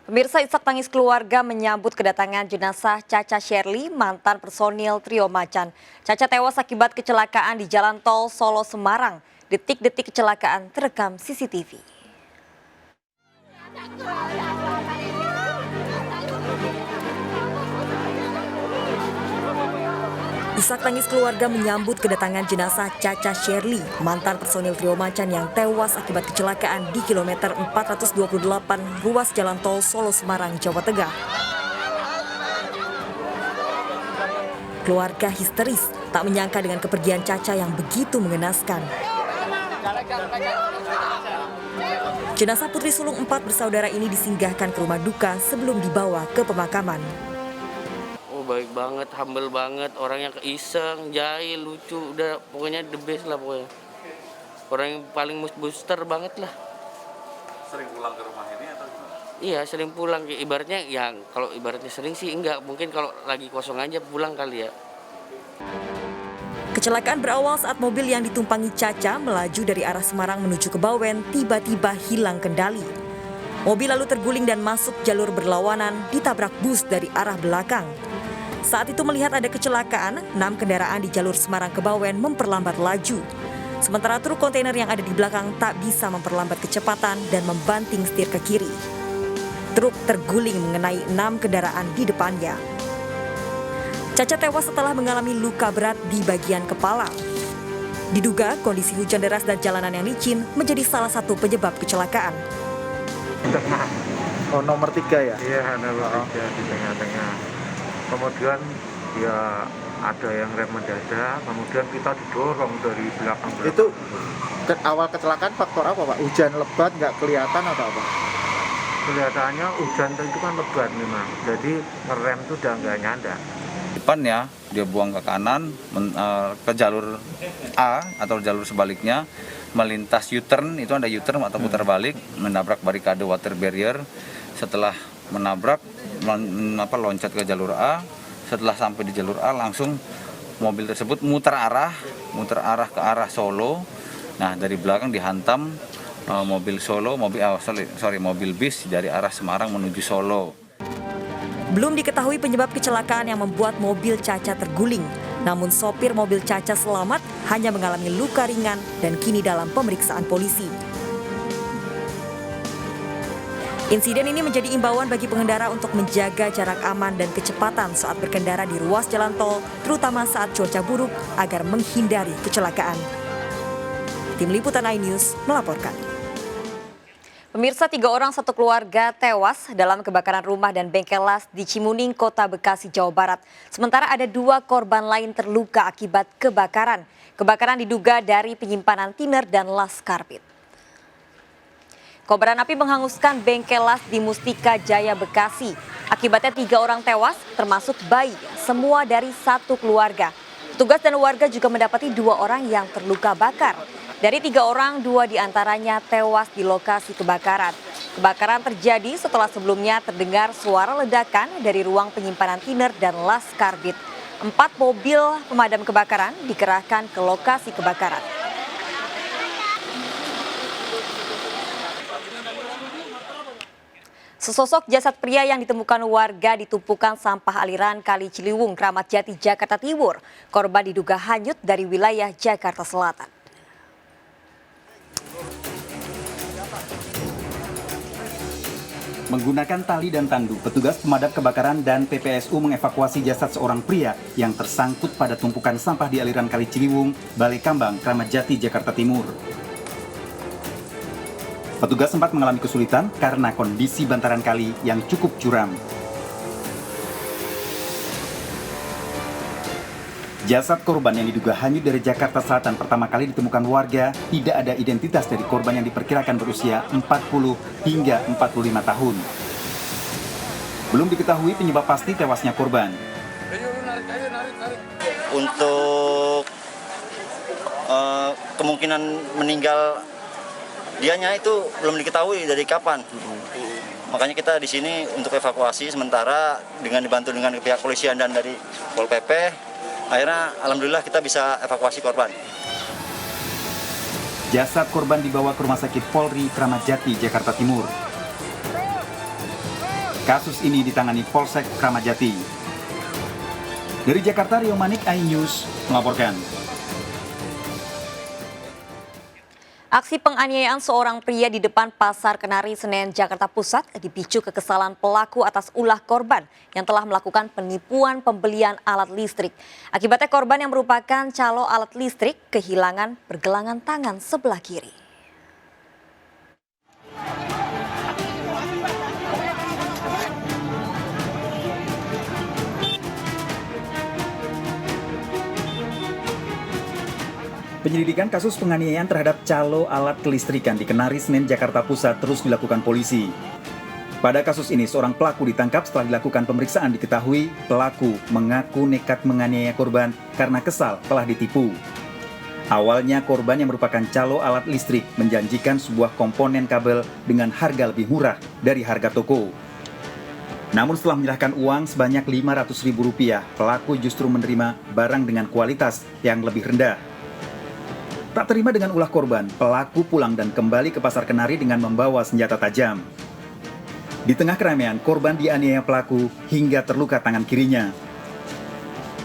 Pemirsa, isak tangis keluarga menyambut kedatangan jenazah Caca Sherly, mantan personil Trio Macan. Caca tewas akibat kecelakaan di Jalan Tol Solo Semarang. Detik-detik kecelakaan terekam CCTV. Isak tangis keluarga menyambut kedatangan jenazah Caca Sherly, mantan personil Trio Macan yang tewas akibat kecelakaan di kilometer 428 ruas Jalan Tol Solo Semarang, Jawa Tengah. Keluarga histeris tak menyangka dengan kepergian Caca yang begitu mengenaskan. Jenazah putri sulung 4 bersaudara ini disinggahkan ke rumah duka sebelum dibawa ke pemakaman. Baik banget, humble banget, orangnya iseng, jahil, lucu, udah pokoknya the best lah pokoknya. Orang yang paling booster banget lah. Sering pulang ke rumah ini atau gimana? Iya, sering pulang. Ibaratnya ya kalau ibaratnya sering sih enggak, mungkin kalau lagi kosong aja pulang kali ya. Kecelakaan berawal saat mobil yang ditumpangi Caca melaju dari arah Semarang menuju ke Bawen tiba-tiba hilang kendali. Mobil lalu terguling dan masuk jalur berlawanan ditabrak bus dari arah belakang. Saat itu melihat ada kecelakaan, 6 kendaraan di jalur Semarang ke Bawen memperlambat laju. Sementara truk kontainer yang ada di belakang tak bisa memperlambat kecepatan dan membanting setir ke kiri. Truk terguling mengenai 6 kendaraan di depannya. Caca tewas setelah mengalami luka berat di bagian kepala. Diduga kondisi hujan deras dan jalanan yang licin menjadi salah satu penyebab kecelakaan. Oh, nomor 3 ya? Iya, nomor 3 di tengah-tengah. Kemudian ya ada yang rem mendadak, kemudian kita didorong dari belakang. Itu awal kecelakaan faktor apa, Pak? Hujan lebat nggak kelihatan atau apa? Kelihatannya hujan itu kan lebat memang, jadi ngerem itu udah nggak nyanda. Depannya dia buang ke kanan ke jalur A atau jalur sebaliknya, melintas U-turn, itu ada U-turn atau putar balik, menabrak barikade water barrier. Setelah menabrak, loncat ke jalur A. Setelah sampai di jalur A langsung mobil tersebut muter arah ke arah Solo. Nah, dari belakang dihantam mobil bis dari arah Semarang menuju Solo. Belum diketahui penyebab kecelakaan yang membuat mobil Caca terguling. Namun sopir mobil Caca selamat, hanya mengalami luka ringan dan kini dalam pemeriksaan polisi. Insiden ini menjadi imbauan bagi pengendara untuk menjaga jarak aman dan kecepatan saat berkendara di ruas jalan tol, terutama saat cuaca buruk agar menghindari kecelakaan. Tim Liputan iNews melaporkan. Pemirsa, 3 orang satu keluarga tewas dalam kebakaran rumah dan bengkel las di Cimuning, Kota Bekasi, Jawa Barat. Sementara ada 2 korban lain terluka akibat kebakaran. Kebakaran diduga dari penyimpanan thinner dan las karpet. Kobaran api menghanguskan bengkel las di Mustika Jaya, Bekasi. Akibatnya 3 orang tewas, termasuk bayi, semua dari satu keluarga. Petugas dan warga juga mendapati 2 orang yang terluka bakar. Dari 3 orang, 2 diantaranya tewas di lokasi kebakaran. Kebakaran terjadi setelah sebelumnya terdengar suara ledakan dari ruang penyimpanan thinner dan las karbit. 4 mobil pemadam kebakaran dikerahkan ke lokasi kebakaran. Sesosok jasad pria yang ditemukan warga di tumpukan sampah aliran Kali Ciliwung, Kramat Jati, Jakarta Timur. Korban diduga hanyut dari wilayah Jakarta Selatan. Menggunakan tali dan tandu, petugas pemadam kebakaran dan PPSU mengevakuasi jasad seorang pria yang tersangkut pada tumpukan sampah di aliran Kali Ciliwung, Balai Kambang, Kramat Jati, Jakarta Timur. Petugas sempat mengalami kesulitan karena kondisi bantaran kali yang cukup curam. Jasad korban yang diduga hanyut dari Jakarta Selatan pertama kali ditemukan warga, tidak ada identitas dari korban yang diperkirakan berusia 40 hingga 45 tahun. Belum diketahui penyebab pasti tewasnya korban. Untuk kemungkinan meninggal dianya itu belum diketahui dari kapan. Makanya kita di sini untuk evakuasi sementara dengan dibantu dengan pihak polisian dan dari Pol PP. Akhirnya alhamdulillah kita bisa evakuasi korban. Jasad korban dibawa ke Rumah Sakit Polri Kramat Jati, Jakarta Timur. Kasus ini ditangani Polsek Kramajati. Dari Jakarta, Rio Manik, iNews melaporkan. Aksi penganiayaan seorang pria di depan Pasar Kenari, Senen, Jakarta Pusat dipicu kekesalan pelaku atas ulah korban yang telah melakukan penipuan pembelian alat listrik. Akibatnya korban yang merupakan calo alat listrik kehilangan pergelangan tangan sebelah kiri. Penyelidikan kasus penganiayaan terhadap calo alat kelistrikan di Kenari, Senen, Jakarta Pusat terus dilakukan polisi. Pada kasus ini, seorang pelaku ditangkap setelah dilakukan pemeriksaan. Diketahui pelaku mengaku nekat menganiaya korban karena kesal telah ditipu. Awalnya korban yang merupakan calo alat listrik menjanjikan sebuah komponen kabel dengan harga lebih murah dari harga toko. Namun setelah menyerahkan uang sebanyak Rp500.000, pelaku justru menerima barang dengan kualitas yang lebih rendah. Tak terima dengan ulah korban, pelaku pulang dan kembali ke Pasar Kenari dengan membawa senjata tajam. Di tengah keramaian, korban dianiaya pelaku hingga terluka tangan kirinya.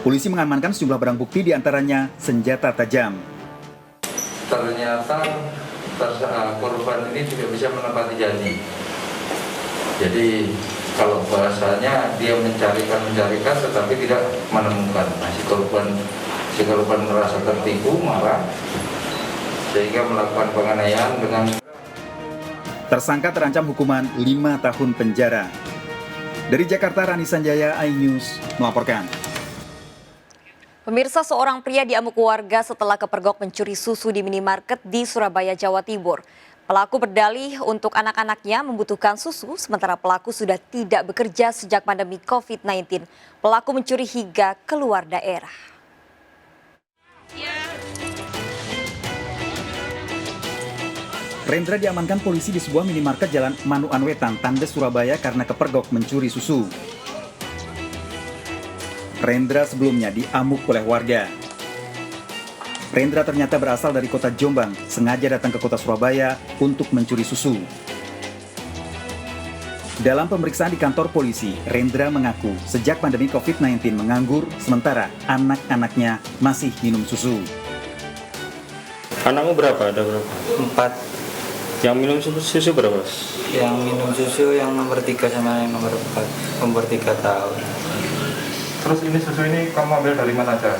Polisi mengamankan sejumlah barang bukti, diantaranya senjata tajam. Ternyata korban ini tidak bisa menepati janji. Jadi kalau bahasanya dia mencarikan tetapi tidak menemukan. Si korban merasa tertipu, marah, sehingga melakukan penganiayaan dengan. Tersangka terancam hukuman 5 tahun penjara. Dari Jakarta, Rani Sanjaya, iNews melaporkan. Pemirsa, seorang pria diamuk warga setelah kepergok mencuri susu di minimarket di Surabaya, Jawa Timur. Pelaku berdalih untuk anak-anaknya membutuhkan susu, sementara pelaku sudah tidak bekerja sejak pandemi COVID-19. Pelaku mencuri hingga keluar daerah. Rendra diamankan polisi di sebuah minimarket Jalan Manuan Wetan, Tandes, Surabaya karena kepergok mencuri susu. Rendra sebelumnya diamuk oleh warga. Rendra ternyata berasal dari kota Jombang, sengaja datang ke kota Surabaya untuk mencuri susu. Dalam pemeriksaan di kantor polisi, Rendra mengaku sejak pandemi COVID-19 menganggur, sementara anak-anaknya masih minum susu. Anakmu berapa? Ada berapa? 4. Yang minum susu berapa? Yang minum susu yang nomor 3 sama yang nomor 4, umur 3 tahun. Terus ini susu ini kamu ambil dari mana aja?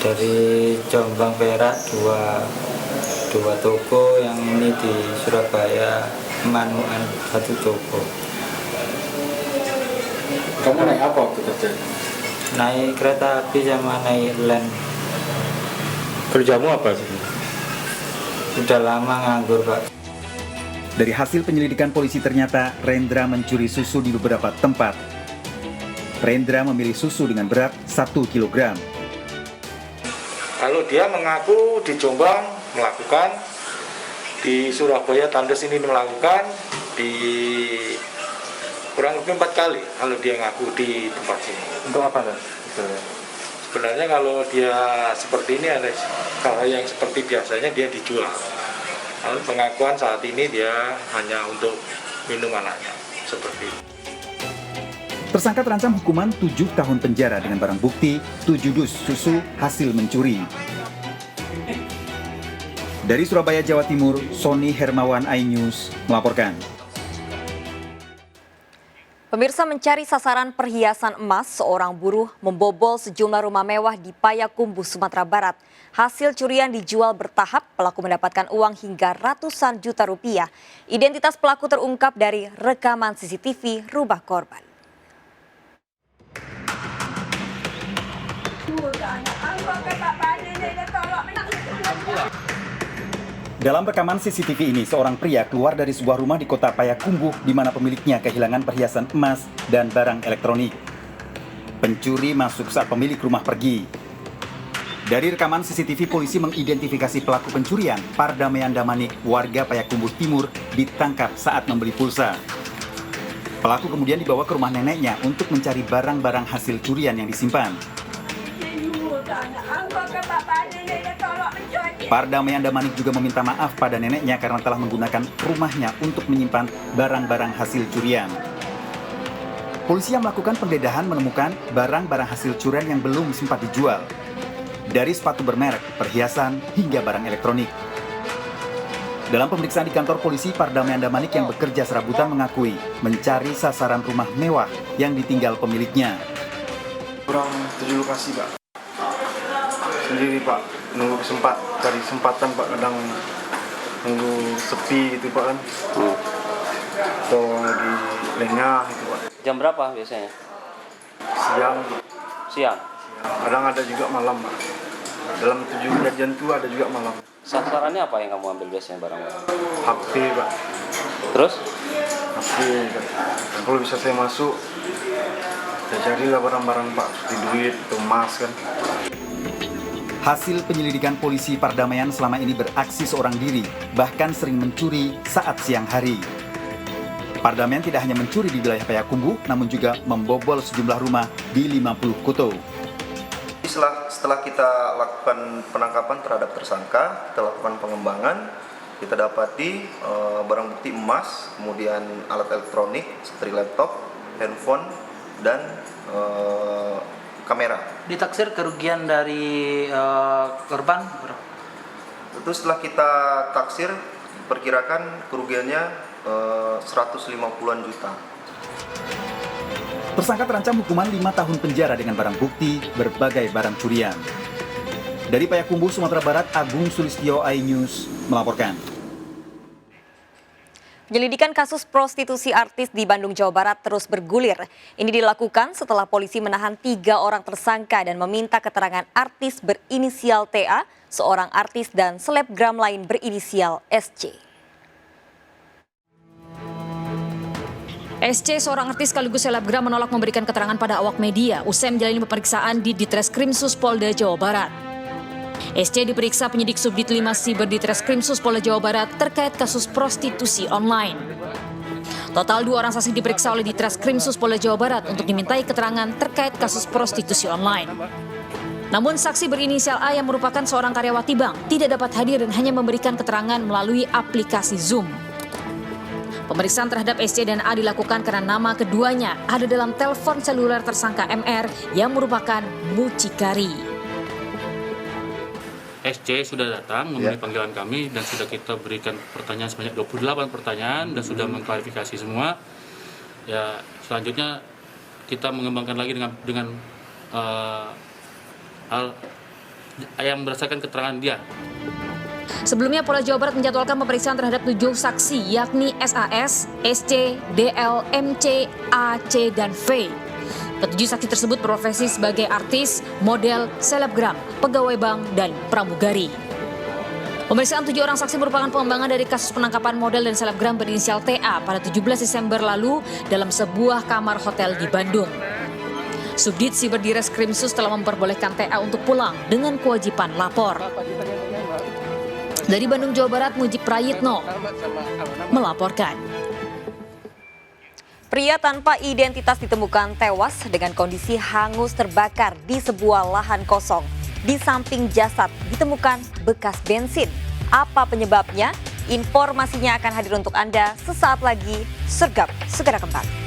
Dari Jombang, Perak, dua toko, yang ini di Surabaya, Manuan, 1 toko. Kamu naik apa waktu kerja? Naik kereta api sama naik LEN. Kerjamu apa sih? Sudah lama nganggur, Pak. Dari hasil penyelidikan polisi ternyata Rendra mencuri susu di beberapa tempat. Rendra memilih susu dengan berat 1 kg. Kalau dia mengaku di Jombang melakukan, di Surabaya Tandes ini melakukan, di kurang lebih 4 kali kalau dia ngaku di tempat sini. Untuk apa kan? Sebenarnya kalau dia seperti ini ada hal yang seperti biasanya dia dijual. Lalu pengakuan saat ini dia hanya untuk minum anaknya, seperti itu. Tersangka terancam hukuman 7 tahun penjara dengan barang bukti 7 dus susu hasil mencuri. Dari Surabaya, Jawa Timur, Sony Hermawan, iNews melaporkan. Pemirsa, mencari sasaran perhiasan emas, seorang buruh membobol sejumlah rumah mewah di Payakumbuh, Sumatera Barat. Hasil curian dijual bertahap, pelaku mendapatkan uang hingga ratusan juta rupiah. Identitas pelaku terungkap dari rekaman CCTV rumah korban. Dalam rekaman CCTV ini, seorang pria keluar dari sebuah rumah di kota Payakumbuh di mana pemiliknya kehilangan perhiasan emas dan barang elektronik. Pencuri masuk saat pemilik rumah pergi. Dari rekaman CCTV, polisi mengidentifikasi pelaku pencurian, Pardamaian Damanik, warga Payakumbuh Timur, ditangkap saat membeli pulsa. Pelaku kemudian dibawa ke rumah neneknya untuk mencari barang-barang hasil curian yang disimpan. Pardamaian Damanik juga meminta maaf pada neneknya karena telah menggunakan rumahnya untuk menyimpan barang-barang hasil curian. Polisi yang melakukan penggeledahan menemukan barang-barang hasil curian yang belum sempat dijual. Dari sepatu bermerek, perhiasan, hingga barang elektronik. Dalam pemeriksaan di kantor polisi, Pardamaian Damanik yang bekerja serabutan mengakui mencari sasaran rumah mewah yang ditinggal pemiliknya. Kurang 7 lokasi, Pak. Sendiri, Pak. Nunggu cari kesempatan, Pak. Kadang nunggu sepi gitu, Pak, kan. Atau lagi lengah gitu, Pak. Jam berapa biasanya? Siang. Kadang ada juga malam, Pak. Dalam 7 kejadian itu ada juga malam. Sasarannya apa yang kamu ambil biasanya barang-barang? HP, Pak. Terus? HP, Pak. Dan kalau bisa saya masuk, saya carilah barang-barang, Pak. Seperti duit, atau emas, kan. Hasil penyelidikan polisi Pardamaian selama ini beraksi seorang diri, bahkan sering mencuri saat siang hari. Pardamaian tidak hanya mencuri di wilayah Payakumbuh, namun juga membobol sejumlah rumah di 50 Kuto. Setelah kita lakukan penangkapan terhadap tersangka, kita lakukan pengembangan, kita dapati barang bukti emas, kemudian alat elektronik seperti laptop, handphone, dan kamera. Ditaksir kerugian dari korban berapa? Itu setelah kita taksir, perkirakan kerugiannya 150-an juta. Tersangka terancam hukuman 5 tahun penjara dengan barang bukti berbagai barang curian. Dari Payakumbuh, Sumatera Barat, Agung Sulistyo, iNews melaporkan. Penyelidikan kasus prostitusi artis di Bandung, Jawa Barat terus bergulir. Ini dilakukan setelah polisi menahan 3 orang tersangka dan meminta keterangan artis berinisial TA, seorang artis dan selebgram lain berinisial SC. SC, seorang artis sekaligus selebgram, menolak memberikan keterangan pada awak media usai menjalani pemeriksaan di Ditreskrimsus Polda Jawa Barat. SC diperiksa penyidik Subdit 5 Siber Ditreskrimsus Polda Jawa Barat terkait kasus prostitusi online. Total 2 orang saksi diperiksa oleh Ditreskrimsus Polda Jawa Barat untuk dimintai keterangan terkait kasus prostitusi online. Namun saksi berinisial A yang merupakan seorang karyawati bank tidak dapat hadir dan hanya memberikan keterangan melalui aplikasi Zoom. Pemeriksaan terhadap SC dan A dilakukan karena nama keduanya ada dalam telepon seluler tersangka MR yang merupakan mucikari. SC sudah datang memenuhi panggilan kami dan sudah kita berikan pertanyaan sebanyak 28 pertanyaan dan sudah mengklarifikasi semua. Ya, selanjutnya kita mengembangkan lagi dengan hal yang berdasarkan keterangan dia. Sebelumnya Polda Jawa Barat menjadwalkan pemeriksaan terhadap 7 saksi yakni SAS, SC, DL, MC, AC, dan V. Ketujuh saksi tersebut berprofesi sebagai artis, model, selebgram, pegawai bank, dan pramugari. Pemeriksaan 7 orang saksi merupakan pengembangan dari kasus penangkapan model dan selebgram berinisial TA pada 17 Desember lalu dalam sebuah kamar hotel di Bandung. Subdit Siber Ditreskrimsus telah memperbolehkan TA untuk pulang dengan kewajiban lapor. Dari Bandung, Jawa Barat, Mujib Prayitno melaporkan. Pria tanpa identitas ditemukan tewas dengan kondisi hangus terbakar di sebuah lahan kosong. Di samping jasad ditemukan bekas bensin. Apa penyebabnya? Informasinya akan hadir untuk Anda sesaat lagi. Sergap segera kembali.